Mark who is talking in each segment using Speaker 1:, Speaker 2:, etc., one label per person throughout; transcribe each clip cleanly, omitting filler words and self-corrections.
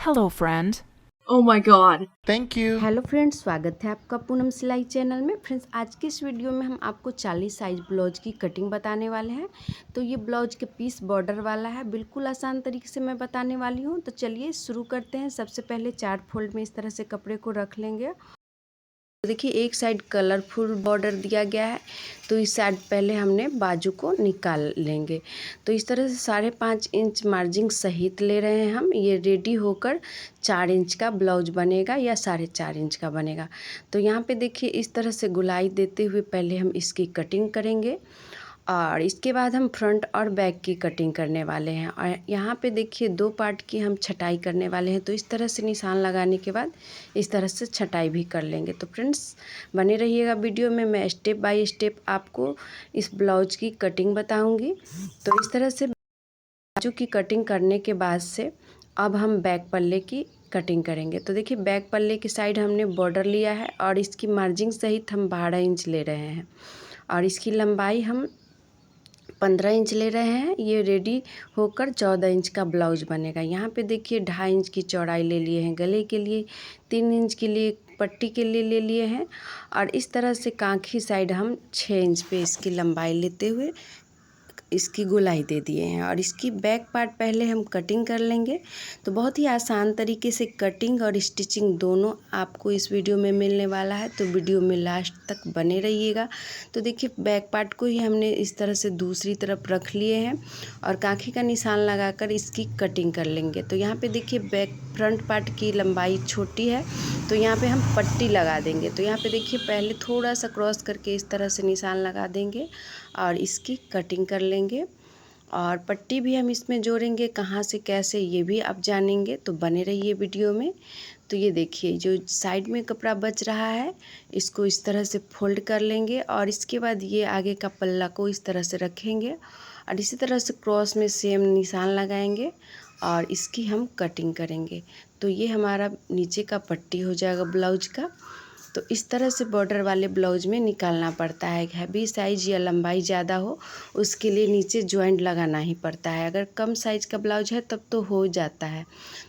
Speaker 1: Hello, friend.
Speaker 2: Oh my god.
Speaker 3: Thank you.
Speaker 4: Hello friends, स्वागत है आपका पूनम सिलाई चैनल में। फ्रेंड्स, आज के इस वीडियो में हम आपको 40 साइज ब्लाउज की कटिंग बताने वाले हैं। तो ये ब्लाउज के पीस बॉर्डर वाला है, बिल्कुल आसान तरीके से मैं बताने वाली हूँ। तो चलिए शुरू करते हैं। सबसे पहले 4 फोल्ड में इस तरह से कपड़े को रख लेंगे। तो देखिए, एक साइड कलरफुल बॉर्डर दिया गया है, तो इस साइड पहले हमने बाजू को निकाल लेंगे। तो इस तरह से 5.5 इंच मार्जिन सहित ले रहे हैं हम। ये रेडी होकर 4 इंच का ब्लाउज बनेगा या 4.5 इंच का बनेगा। तो यहाँ पे देखिए, इस तरह से गुलाई देते हुए पहले हम इसकी कटिंग करेंगे और इसके बाद हम फ्रंट और बैक की कटिंग करने वाले हैं। और यहाँ पे देखिए, 2 पार्ट की हम छटाई करने वाले हैं। तो इस तरह से निशान लगाने के बाद इस तरह से छटाई भी कर लेंगे। तो फ्रेंड्स, बने रहिएगा वीडियो में, मैं स्टेप बाय स्टेप आपको इस ब्लाउज की कटिंग बताऊंगी। तो इस तरह से बाजू की कटिंग करने के बाद से अब हम बैक पल्ले की कटिंग करेंगे। तो देखिए, बैक पल्ले की साइड हमने बॉर्डर लिया है और इसकी मार्जिन सहित हम 12 इंच ले रहे हैं और इसकी लंबाई हम 15 इंच ले रहे हैं। ये रेडी होकर 14 इंच का ब्लाउज बनेगा। यहाँ पे देखिए, 2.5 इंच की चौड़ाई ले लिए हैं गले के लिए, 3 इंच के लिए पट्टी के लिए ले लिए हैं और इस तरह से कांखी साइड हम 6 इंच पे इसकी लंबाई लेते हुए इसकी गोलाई दे दिए हैं। और इसकी बैक पार्ट पहले हम कटिंग कर लेंगे। तो बहुत ही आसान तरीके से कटिंग और स्टिचिंग दोनों आपको इस वीडियो में मिलने वाला है, तो वीडियो में लास्ट तक बने रहिएगा। तो देखिए, बैक पार्ट को ही हमने इस तरह से दूसरी तरफ रख लिए हैं और कांखी का निशान लगाकर इसकी कटिंग कर लेंगे। तो यहाँ पे देखिए, बैक फ्रंट पार्ट की लंबाई छोटी है, तो यहाँ पे हम पट्टी लगा देंगे। तो यहाँ पे देखिए, पहले थोड़ा सा क्रॉस करके इस तरह से निशान लगा देंगे और इसकी कटिंग कर लेंगे। और पट्टी भी हम इसमें जोड़ेंगे, कहाँ से कैसे ये भी आप जानेंगे, तो बने रहिए वीडियो में। तो ये देखिए, जो साइड में कपड़ा बच रहा है इसको इस तरह से फोल्ड कर लेंगे और इसके बाद ये आगे का पल्ला को इस तरह से रखेंगे और इसी तरह से क्रॉस में सेम निशान लगाएंगे और इसकी हम कटिंग करेंगे। तो ये हमारा नीचे का पट्टी हो जाएगा ब्लाउज का। तो इस तरह से बॉर्डर वाले ब्लाउज में निकालना पड़ता है। हैवी साइज या लंबाई ज़्यादा हो उसके लिए नीचे जॉइंट लगाना ही पड़ता है। अगर कम साइज का ब्लाउज है तब तो हो जाता है।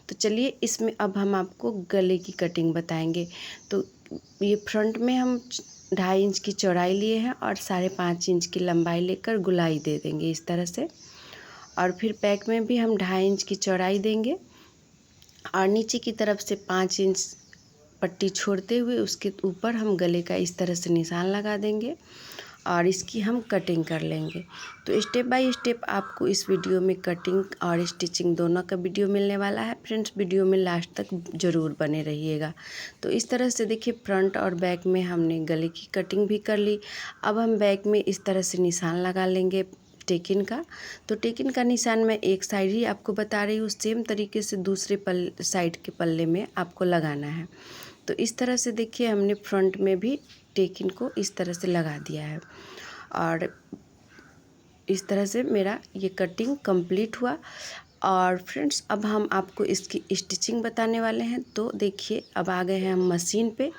Speaker 4: तो चलिए, इसमें अब हम आपको गले की कटिंग बताएंगे। तो ये फ्रंट में हम 2.5 इंच की चौड़ाई लिए हैं और 5.5 इंच की लंबाई लेकर गुलाई दे देंगे इस तरह से। और फिर बैक में भी हम 2.5 इंच की चौड़ाई देंगे और नीचे की तरफ से 5 इंच पट्टी छोड़ते हुए उसके ऊपर हम गले का इस तरह से निशान लगा देंगे और इसकी हम कटिंग कर लेंगे। तो स्टेप बाय स्टेप आपको इस वीडियो में कटिंग और स्टिचिंग दोनों का वीडियो मिलने वाला है। फ्रेंड्स, वीडियो में लास्ट तक ज़रूर बने रहिएगा। तो इस तरह से देखिए, फ्रंट और बैक में हमने गले की कटिंग भी कर ली। अब हम बैक में इस तरह से निशान लगा लेंगे टेकिन का। तो टेकिन का निशान मैं एक साइड ही आपको बता रही हूँ, सेम तरीके से दूसरे साइड के पल्ले में आपको लगाना है। तो इस तरह से देखिए, हमने फ्रंट में भी टेकिन को इस तरह से लगा दिया है और इस तरह से मेरा ये कटिंग कंप्लीट हुआ। और फ्रेंड्स, अब हम आपको इसकी स्टिचिंग बताने वाले हैं। तो देखिए, अब आ गए हैं हम मशीन पे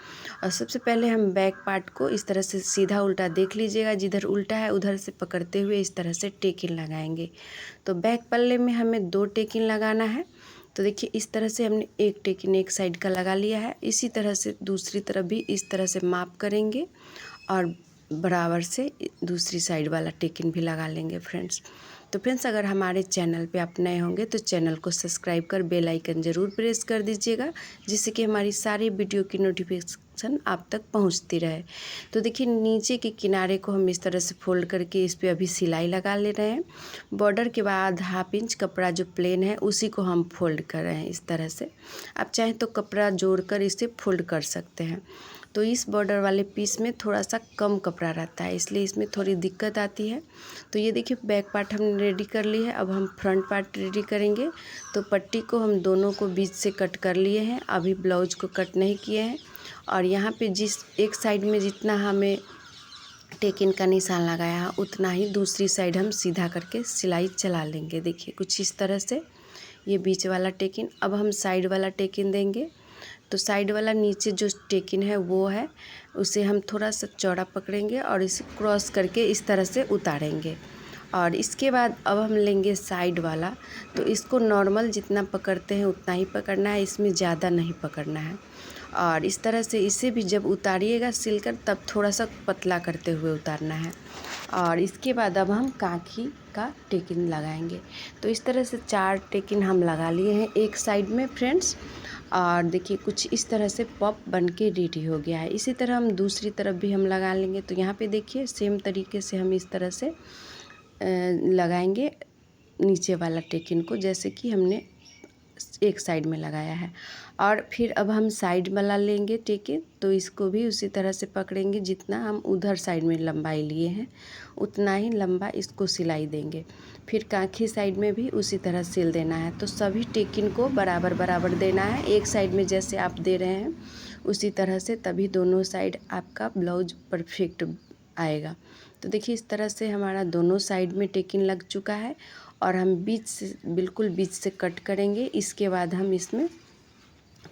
Speaker 4: और सबसे पहले हम बैक पार्ट को इस तरह से सीधा उल्टा देख लीजिएगा, जिधर उल्टा है उधर से पकड़ते हुए इस तरह से टेकिन लगाएंगे। तो बैक पल्ले में हमें 2 टेकिन लगाना है। तो देखिए, इस तरह से हमने एक टेकिन एक साइड का लगा लिया है। इसी तरह से दूसरी तरफ भी इस तरह से माप करेंगे और बराबर से दूसरी साइड वाला टेकिन भी लगा लेंगे फ्रेंड्स। तो फ्रेंड्स, अगर हमारे चैनल पे आप नए होंगे तो चैनल को सब्सक्राइब कर बेल आइकन ज़रूर प्रेस कर दीजिएगा, जिससे कि हमारी सारी वीडियो की नोटिफिकेशन आप तक पहुंचती रहे। तो देखिए, नीचे के किनारे को हम इस तरह से फोल्ड करके इस पर अभी सिलाई लगा ले रहे हैं। बॉर्डर के बाद 1/2 इंच कपड़ा जो प्लेन है उसी को हम फोल्ड कर रहे हैं इस तरह से। आप चाहें तो कपड़ा जोड़कर इसे फोल्ड कर सकते हैं। तो इस बॉर्डर वाले पीस में थोड़ा सा कम कपड़ा रहता है, इसलिए इसमें थोड़ी दिक्कत आती है। तो ये देखिए, बैक पार्ट हमने रेडी कर ली है। अब हम फ्रंट पार्ट रेडी करेंगे। तो पट्टी को हम दोनों को बीच से कट कर लिए हैं, अभी ब्लाउज को कट नहीं किए हैं। और यहाँ पे जिस एक साइड में जितना हमें टेकिन का निशान लगाया है उतना ही दूसरी साइड हम सीधा करके सिलाई चला लेंगे। देखिए, कुछ इस तरह से ये बीच वाला टेकिन। अब हम साइड वाला टेकिन देंगे। तो साइड वाला नीचे जो टेकिन है वो है, उसे हम थोड़ा सा चौड़ा पकड़ेंगे और इसे क्रॉस करके इस तरह से उतारेंगे और इसके बाद अब हम लेंगे साइड वाला। तो इसको नॉर्मल जितना पकड़ते हैं उतना ही पकड़ना है, इसमें ज़्यादा नहीं पकड़ना है। और इस तरह से इसे भी जब उतारिएगा सिलकर तब थोड़ा सा पतला करते हुए उतारना है। और इसके बाद अब हम कांखी का टेकिन लगाएंगे। तो इस तरह से 4 टेकिन हम लगा लिए हैं एक साइड में फ्रेंड्स। और देखिए कुछ इस तरह से पॉप बन के रेडी हो गया है। इसी तरह हम दूसरी तरफ भी हम लगा लेंगे। तो यहाँ पे देखिए सेम तरीके से हम इस तरह से लगाएंगे नीचे वाला टेकिन को, जैसे कि हमने एक साइड में लगाया है। और फिर अब हम साइड वाला लेंगे टेकिन, तो इसको भी उसी तरह से पकड़ेंगे, जितना हम उधर साइड में लंबाई लिए हैं उतना ही लंबा इसको सिलाई देंगे। फिर कांखी साइड में भी उसी तरह सिल देना है। तो सभी टेकिन को बराबर बराबर देना है, एक साइड में जैसे आप दे रहे हैं उसी तरह से, तभी दोनों साइड आपका ब्लाउज परफेक्ट आएगा। तो देखिए इस तरह से हमारा दोनों साइड में टेकिन लग चुका है। और हम बीच से बिल्कुल बीच से कट करेंगे। इसके बाद हम इसमें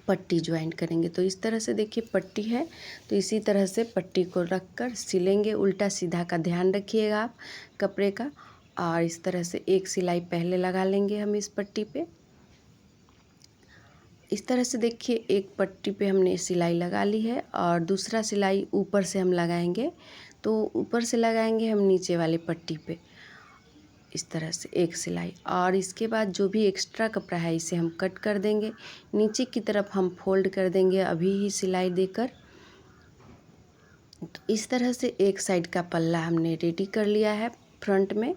Speaker 4: पट्टी ज्वाइंट करेंगे। तो इस तरह से देखिए पट्टी है, तो इसी तरह से पट्टी को रख कर सिलेंगे। उल्टा सीधा का ध्यान रखिएगा आप कपड़े का। और इस तरह से एक सिलाई पहले लगा लेंगे हम इस पट्टी पे। इस तरह से देखिए एक पट्टी पे हमने सिलाई लगा ली है और दूसरा सिलाई ऊपर से हम लगाएंगे। तो ऊपर से लगाएंगे हम नीचे वाली पट्टी पे इस तरह से एक सिलाई। और इसके बाद जो भी एक्स्ट्रा कपड़ा है इसे हम कट कर देंगे, नीचे की तरफ हम फोल्ड कर देंगे अभी ही सिलाई देकर। तो इस तरह से एक साइड का पल्ला हमने रेडी कर लिया है फ्रंट में।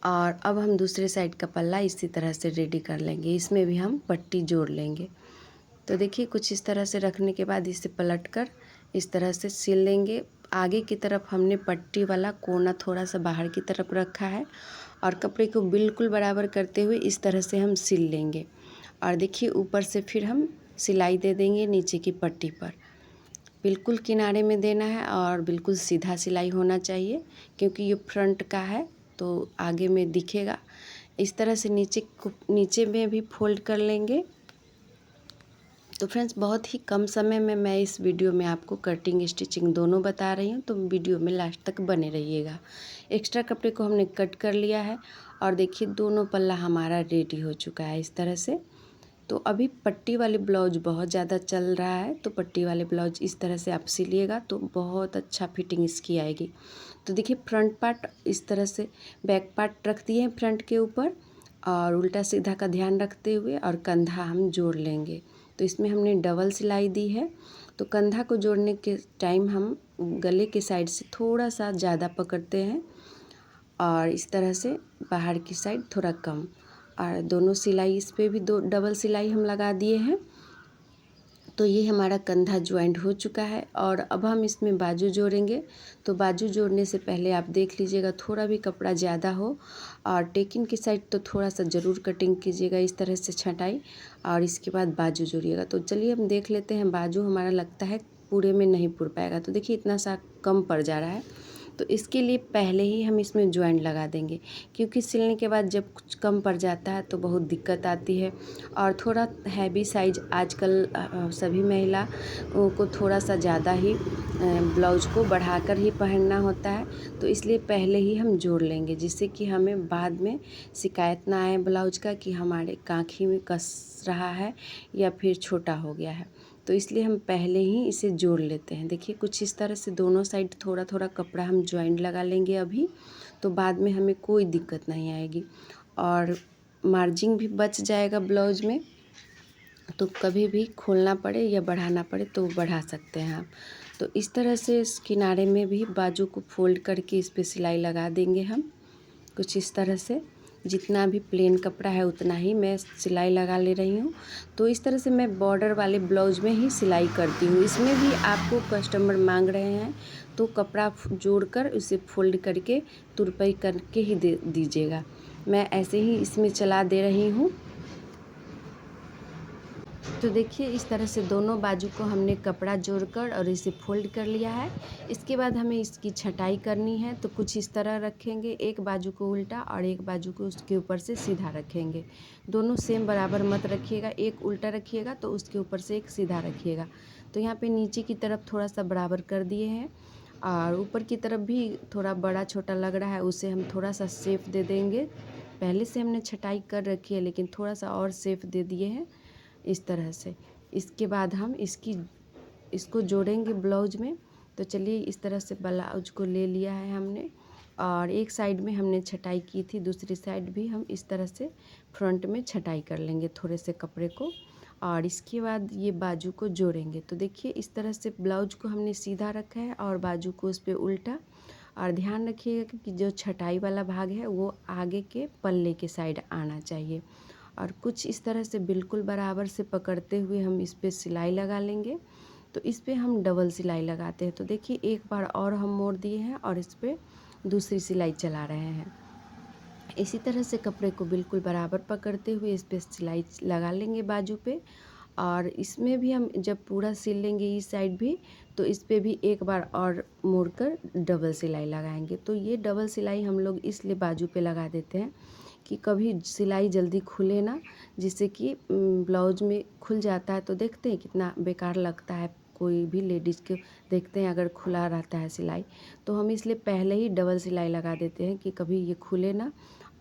Speaker 4: और अब हम दूसरे साइड का पल्ला इसी तरह से रेडी कर लेंगे, इसमें भी हम पट्टी जोड़ लेंगे। तो देखिए कुछ इस तरह से रखने के बाद इसे पलट कर इस तरह से सिल लेंगे। आगे की तरफ हमने पट्टी वाला कोना थोड़ा सा बाहर की तरफ रखा है और कपड़े को बिल्कुल बराबर करते हुए इस तरह से हम सिल लेंगे। और देखिए ऊपर से फिर हम सिलाई दे देंगे नीचे की पट्टी पर, बिल्कुल किनारे में देना है और बिल्कुल सीधा सिलाई होना चाहिए, क्योंकि ये फ्रंट का है तो आगे में दिखेगा। इस तरह से नीचे में भी फोल्ड कर लेंगे। तो फ्रेंड्स बहुत ही कम समय में मैं इस वीडियो में आपको कटिंग स्टिचिंग दोनों बता रही हूँ, तो वीडियो में लास्ट तक बने रहिएगा। एक्स्ट्रा कपड़े को हमने कट कर लिया है और देखिए दोनों पल्ला हमारा रेडी हो चुका है इस तरह से। तो अभी पट्टी वाले ब्लाउज बहुत ज़्यादा चल रहा है, तो पट्टी वाले ब्लाउज इस तरह से आप सिलिएगा तो बहुत अच्छा फिटिंग इसकी आएगी। तो देखिए फ्रंट पार्ट इस तरह से बैक पार्ट रख दिए हैं फ्रंट के ऊपर और उल्टा सीधा का ध्यान रखते हुए, और कंधा हम जोड़ लेंगे। तो इसमें हमने डबल सिलाई दी है। तो कंधा को जोड़ने के टाइम हम गले के साइड से थोड़ा सा ज़्यादा पकड़ते हैं और इस तरह से बाहर की साइड थोड़ा कम। और दोनों सिलाई इस पे भी 2 डबल सिलाई हम लगा दिए हैं। तो ये हमारा कंधा ज्वाइंट हो चुका है। और अब हम इसमें बाजू जोड़ेंगे। तो बाजू जोड़ने से पहले आप देख लीजिएगा थोड़ा भी कपड़ा ज़्यादा हो और टेकिन की साइड तो थोड़ा सा ज़रूर कटिंग कीजिएगा इस तरह से छँटाई, और इसके बाद बाजू जोड़िएगा। तो चलिए हम देख लेते हैं। बाजू हमारा लगता है पूरे में नहीं पुर पाएगा, तो देखिए इतना सा कम पड़ जा रहा है। तो इसके लिए पहले ही हम इसमें ज्वाइंट लगा देंगे, क्योंकि सिलने के बाद जब कुछ कम पड़ जाता है तो बहुत दिक्कत आती है। और थोड़ा हैवी साइज आजकल सभी महिला को थोड़ा सा ज़्यादा ही ब्लाउज को बढ़ाकर ही पहनना होता है, तो इसलिए पहले ही हम जोड़ लेंगे, जिससे कि हमें बाद में शिकायत ना आए ब्लाउज का कि हमारे काँखी में कस रहा है या फिर छोटा हो गया है। तो इसलिए हम पहले ही इसे जोड़ लेते हैं। देखिए कुछ इस तरह से दोनों साइड थोड़ा थोड़ा कपड़ा हम ज्वाइंट लगा लेंगे अभी, तो बाद में हमें कोई दिक्कत नहीं आएगी और मार्जिन भी बच जाएगा ब्लाउज में। तो कभी भी खोलना पड़े या बढ़ाना पड़े तो बढ़ा सकते हैं आप। तो इस तरह से इस किनारे में भी बाजू को फोल्ड करके इस पर सिलाई लगा देंगे हम। कुछ इस तरह से जितना भी प्लेन कपड़ा है उतना ही मैं सिलाई लगा ले रही हूँ। तो इस तरह से मैं बॉर्डर वाले ब्लाउज में ही सिलाई करती हूँ। इसमें भी आपको कस्टमर मांग रहे हैं तो कपड़ा जोड़कर उसे फोल्ड करके तुरपाई करके ही दे दीजिएगा। मैं ऐसे ही इसमें चला दे रही हूँ। तो देखिए इस तरह से दोनों बाजू को हमने कपड़ा जोड़कर और इसे फोल्ड कर लिया है। इसके बाद हमें इसकी छटाई करनी है। तो कुछ इस तरह रखेंगे, एक बाजू को उल्टा और एक बाजू को उसके ऊपर से सीधा रखेंगे। दोनों सेम बराबर मत रखिएगा, एक उल्टा रखिएगा तो उसके ऊपर से एक सीधा रखिएगा। तो यहाँ पे नीचे की तरफ थोड़ा सा बराबर कर दिए हैं और ऊपर की तरफ भी थोड़ा बड़ा छोटा लग रहा है, उसे हम थोड़ा सा शेप दे देंगे। पहले से हमने छटाई कर रखी है लेकिन थोड़ा सा और शेप दे दिए हैं इस तरह से। इसके बाद हम इसको जोड़ेंगे ब्लाउज में। तो चलिए इस तरह से ब्लाउज को ले लिया है हमने, और एक साइड में हमने छटाई की थी, दूसरी साइड भी हम इस तरह से फ्रंट में छटाई कर लेंगे थोड़े से कपड़े को, और इसके बाद ये बाजू को जोड़ेंगे। तो देखिए इस तरह से ब्लाउज को हमने सीधा रखा है और बाजू को उस पर उल्टा। और ध्यान रखिएगा कि जो छटाई वाला भाग है वो आगे के पल्ले के साइड आना चाहिए, और कुछ इस तरह से बिल्कुल बराबर से पकड़ते हुए हम इस पर सिलाई लगा लेंगे। तो इस पर हम डबल सिलाई लगाते हैं। तो देखिए एक बार और हम मोड़ दिए हैं और इस पर दूसरी सिलाई चला रहे हैं। इसी तरह से कपड़े को बिल्कुल बराबर पकड़ते हुए इस पर सिलाई लगा लेंगे बाजू पे। और इसमें भी हम जब पूरा सिल लेंगे इस साइड भी, तो इस पे भी एक बार और मोड़कर डबल सिलाई लगाएंगे। तो ये डबल सिलाई हम लोग इसलिए बाजू पे लगा देते हैं कि कभी सिलाई जल्दी खुले ना, जिससे कि ब्लाउज में खुल जाता है तो देखते हैं कितना बेकार लगता है। कोई भी लेडीज़ को देखते हैं अगर खुला रहता है सिलाई, तो हम इसलिए पहले ही डबल सिलाई लगा देते हैं कि कभी ये खुले ना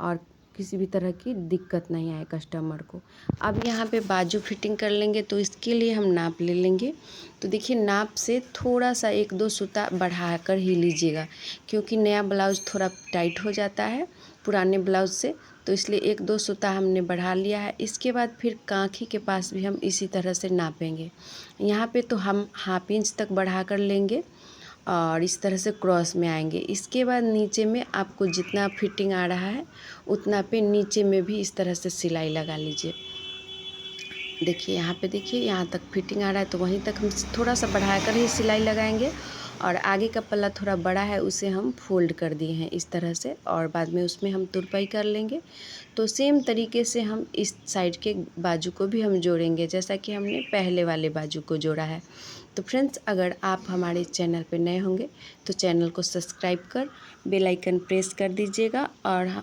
Speaker 4: और किसी भी तरह की दिक्कत नहीं आए कस्टमर को। अब यहाँ पे बाजू फिटिंग कर लेंगे, तो इसके लिए हम नाप ले लेंगे। तो देखिए नाप से थोड़ा सा 1-2 सूता बढ़ा कर ही लीजिएगा, क्योंकि नया ब्लाउज थोड़ा टाइट हो जाता है पुराने ब्लाउज से, तो इसलिए 1-2 सूता हमने बढ़ा लिया है। इसके बाद फिर काँखी के पास भी हम इसी तरह से नापेंगे। यहाँ पे तो हम 1/2 इंच तक बढ़ा कर लेंगे और इस तरह से क्रॉस में आएंगे। इसके बाद नीचे में आपको जितना फिटिंग आ रहा है उतना पे नीचे में भी इस तरह से सिलाई लगा लीजिए। देखिए यहाँ पे, देखिए यहाँ तक फिटिंग आ रहा है तो वहीं तक हम थोड़ा सा बढ़ा कर ही सिलाई लगाएंगे, और आगे का पल्ला थोड़ा बड़ा है उसे हम फोल्ड कर दिए हैं इस तरह से, और बाद में उसमें हम तुरपाई कर लेंगे। तो सेम तरीके से हम इस साइड के बाजू को भी हम जोड़ेंगे जैसा कि हमने पहले वाले बाजू को जोड़ा है। तो फ्रेंड्स, अगर आप हमारे चैनल पर नए होंगे तो चैनल को सब्सक्राइब कर बेल आइकन प्रेस कर दीजिएगा, और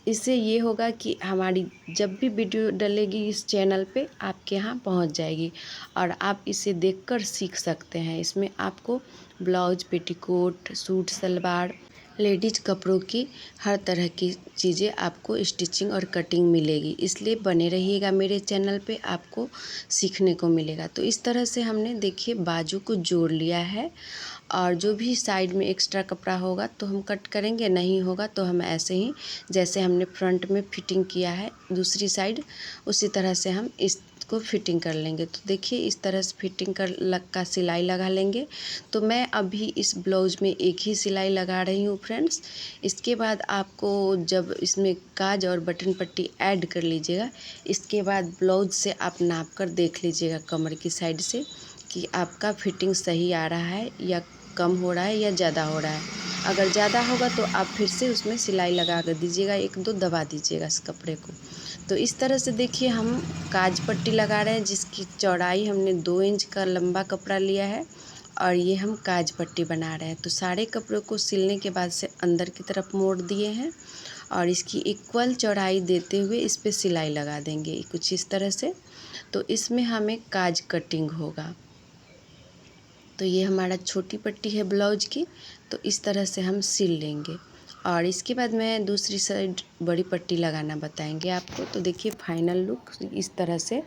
Speaker 4: इससे ये होगा कि हमारी जब भी वीडियो डलेगी इस चैनल पे आपके यहाँ पहुँच जाएगी, और आप इसे देखकर सीख सकते हैं। इसमें आपको blouse, petticoat, suit, salwar, ladies कपड़ों की हर तरह की चीज़ें आपको स्टिचिंग और कटिंग मिलेगी। इसलिए बने रहिएगा मेरे चैनल पे, आपको सीखने को मिलेगा। तो इस तरह से हमने देखिए बाजू को जोड़ लिया है, और जो भी साइड में एक्स्ट्रा कपड़ा होगा तो हम कट करेंगे, नहीं होगा तो हम ऐसे ही जैसे हमने फ्रंट में फिटिंग किया है दूसरी साइड, उसी तरह से हम इसको फिटिंग कर लेंगे। तो देखिए इस तरह से फिटिंग का सिलाई लगा लेंगे। तो मैं अभी इस ब्लाउज में एक ही सिलाई लगा रही हूँ फ्रेंड्स। इसके बाद आपको जब इसमें काज और बटन पट्टी ऐड कर लीजिएगा, इसके बाद ब्लाउज से आप नाप कर देख लीजिएगा कमर की साइड से कि आपका फिटिंग सही आ रहा है या कम हो रहा है या ज़्यादा हो रहा है। अगर ज़्यादा होगा तो आप फिर से उसमें सिलाई लगा कर दीजिएगा, 1-2 दबा दीजिएगा इस कपड़े को। तो इस तरह से देखिए हम काज पट्टी लगा रहे हैं, जिसकी चौड़ाई हमने 2 इंच का लंबा कपड़ा लिया है, और ये हम काज पट्टी बना रहे हैं। तो सारे कपड़ों को सिलने के बाद से अंदर की तरफ मोड़ दिए हैं, और इसकी इक्वल चौड़ाई देते हुए इस पर सिलाई लगा देंगे कुछ इस तरह से। तो इसमें हमें काज कटिंग होगा। तो ये हमारा छोटी पट्टी है ब्लाउज की, तो इस तरह से हम सिल लेंगे, और इसके बाद मैं दूसरी साइड बड़ी पट्टी लगाना बताएंगे आपको। तो देखिए फाइनल लुक इस तरह से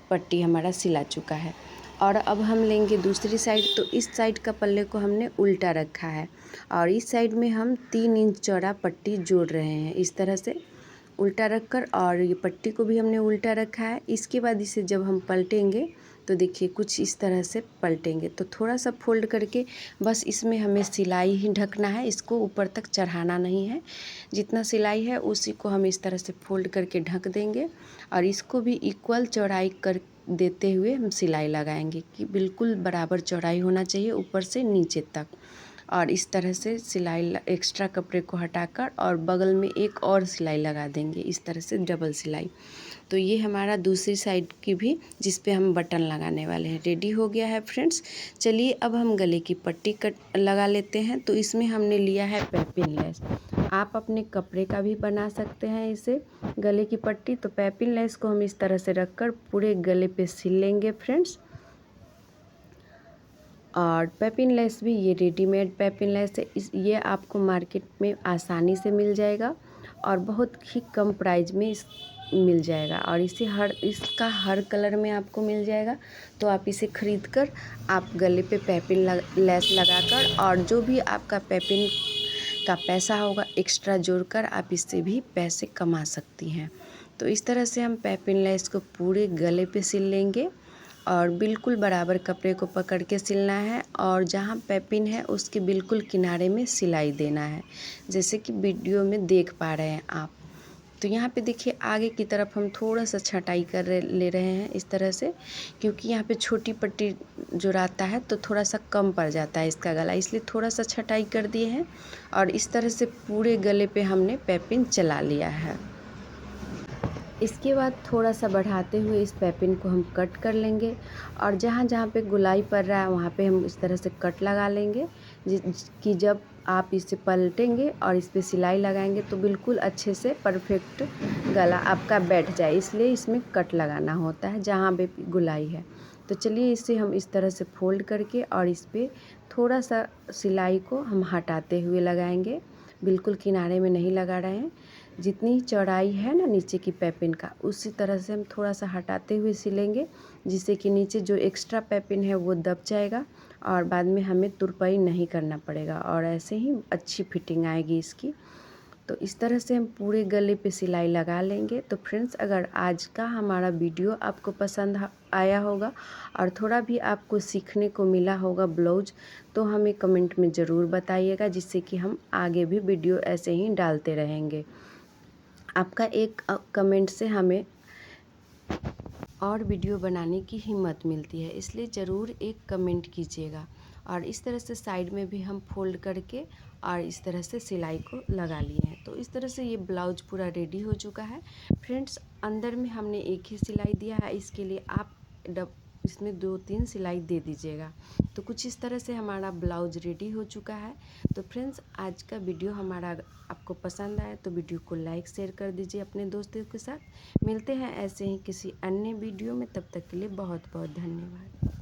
Speaker 4: पट्टी हमारा सिला चुका है। और अब हम लेंगे दूसरी साइड। तो इस साइड का पल्ले को हमने उल्टा रखा है, और इस साइड में हम 3 इंच चौड़ा पट्टी जोड़ रहे हैं इस तरह से उल्टा रखकर, और ये पट्टी को भी हमने उल्टा रखा है। इसके बाद इसे जब हम पलटेंगे तो देखिए कुछ इस तरह से पलटेंगे। तो थोड़ा सा फोल्ड करके बस इसमें हमें सिलाई ही ढकना है, इसको ऊपर तक चढ़ाना नहीं है। जितना सिलाई है उसी को हम इस तरह से फोल्ड करके ढक देंगे, और इसको भी इक्वल चौड़ाई कर देते हुए हम सिलाई लगाएंगे कि बिल्कुल बराबर चौड़ाई होना चाहिए ऊपर से नीचे तक। और इस तरह से सिलाई एक्स्ट्रा कपड़े को हटाकर और बगल में एक और सिलाई लगा देंगे इस तरह से डबल सिलाई। तो ये हमारा दूसरी साइड की भी जिस पे हम बटन लगाने वाले हैं रेडी हो गया है फ्रेंड्स। चलिए अब हम गले की पट्टी लगा लेते हैं। तो इसमें हमने लिया है पैपिन लेस। आप अपने कपड़े का भी बना सकते हैं इसे गले की पट्टी। तो पैपिन लेस को हम इस तरह से रखकर पूरे गले पे सिल लेंगे फ्रेंड्स। और पेपिन लेस भी ये रेडीमेड पेपिन लेस है, ये आपको मार्केट में आसानी से मिल जाएगा और बहुत ही कम प्राइस में मिल जाएगा। और इसका हर कलर में आपको मिल जाएगा। तो आप इसे ख़रीद कर आप गले पे पेपिन लेस लगाकर और जो भी आपका पेपिन का पैसा होगा एक्स्ट्रा जोड़कर आप इससे भी पैसे कमा सकती हैं। तो इस तरह से हम पेपिन लेस को पूरे गले पे सिल लेंगे और बिल्कुल बराबर कपड़े को पकड़ के सिलना है और जहाँ पेपिन है उसके बिल्कुल किनारे में सिलाई देना है, जैसे कि वीडियो में देख पा रहे हैं आप। तो यहाँ पे देखिए आगे की तरफ हम थोड़ा सा छटाई ले रहे हैं इस तरह से, क्योंकि यहाँ पे छोटी पट्टी जो रहता है तो थोड़ा सा कम पड़ जाता है इसका गला, इसलिए थोड़ा सा छटाई कर दिए हैं। और इस तरह से पूरे गले पे हमने पेपिन चला लिया है। इसके बाद थोड़ा सा बढ़ाते हुए इस पेपिन को हम कट कर लेंगे और जहाँ जहाँ पे गुलाई पड़ रहा है वहाँ पे हम इस तरह से कट लगा लेंगे, कि जब आप इसे पलटेंगे और इस पे सिलाई लगाएंगे तो बिल्कुल अच्छे से परफेक्ट गला आपका बैठ जाए, इसलिए इसमें कट लगाना होता है जहाँ पे गुलाई है। तो चलिए इसे हम इस तरह से फोल्ड करके और इस पे थोड़ा सा सिलाई को हम हटाते हुए लगाएंगे, बिल्कुल किनारे में नहीं लगा रहे हैं। जितनी चौड़ाई है ना नीचे की पेपिन का, उसी तरह से हम थोड़ा सा हटाते हुए सिलेंगे, जिससे कि नीचे जो एक्स्ट्रा पेपिन है वो दब जाएगा और बाद में हमें तुरपाई नहीं करना पड़ेगा और ऐसे ही अच्छी फिटिंग आएगी इसकी। तो इस तरह से हम पूरे गले पे सिलाई लगा लेंगे। तो फ्रेंड्स, अगर आज का हमारा वीडियो आपको पसंद आया होगा और थोड़ा भी आपको सीखने को मिला होगा ब्लाउज, तो हमें कमेंट में ज़रूर बताइएगा, जिससे कि हम आगे भी वीडियो ऐसे ही डालते रहेंगे। आपका एक कमेंट से हमें और वीडियो बनाने की हिम्मत मिलती है, इसलिए ज़रूर एक कमेंट कीजिएगा। और इस तरह से साइड में भी हम फोल्ड करके और इस तरह से सिलाई को लगा लिए हैं। तो इस तरह से ये ब्लाउज पूरा रेडी हो चुका है। फ्रेंड्स, अंदर में हमने एक ही सिलाई दिया है, इसके लिए आप इसमें 2-3 सिलाई दे दीजिएगा। तो कुछ इस तरह से हमारा ब्लाउज रेडी हो चुका है। तो फ्रेंड्स, आज का वीडियो हमारा आपको पसंद आए तो वीडियो को लाइक शेयर कर दीजिए अपने दोस्तों के साथ। मिलते हैं ऐसे ही किसी अन्य वीडियो में, तब तक के लिए बहुत बहुत धन्यवाद।